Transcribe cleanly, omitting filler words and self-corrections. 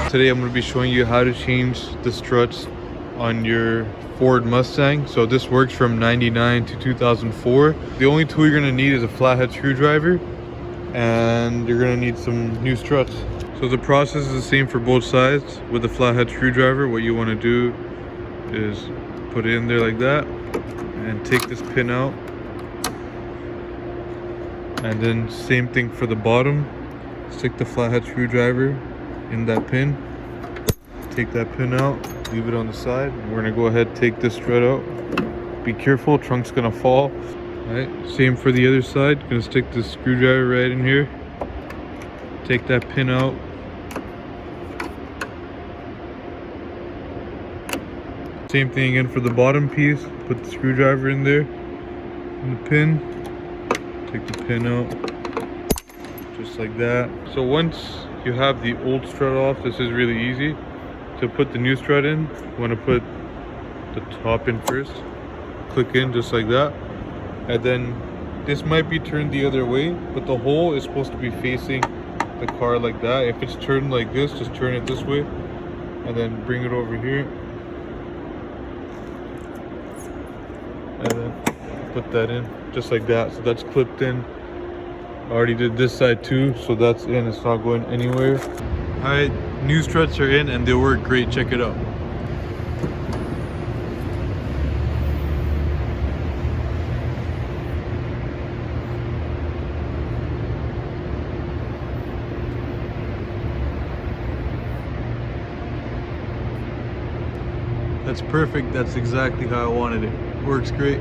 Today I'm going to be showing you how to change the struts on your Ford Mustang. So this works from 99 to 2004. The only tool you're going to need is a flathead screwdriver, and you're going to need some new struts. So the process is the same for both sides. With the flathead screwdriver, what you want to do is put it in there like that and take this pin out, and then same thing for the bottom. Stick the flathead screwdriver in that pin, take that pin out, leave it on the side. We're gonna go ahead, take this strut out. Be careful, trunk's gonna fall. All right, same for the other side. Gonna stick the screwdriver right in here, take that pin out, same thing again for the bottom piece. Put the screwdriver in there, in the pin, take the pin out, just like that. So once you have the old strut off, this is really easy. To put the new strut in, you want to put the top in first, click in just like that, and then this might be turned the other way, but the hole is supposed to be facing the car like that. If it's turned like this, just turn it this way and then bring it over here and then put that in just like that. So that's clipped in. I already did this side too, so that's in, it's not going anywhere. All right, new struts are in and they work great. Check it out. That's perfect. That's exactly how I wanted it. Works great.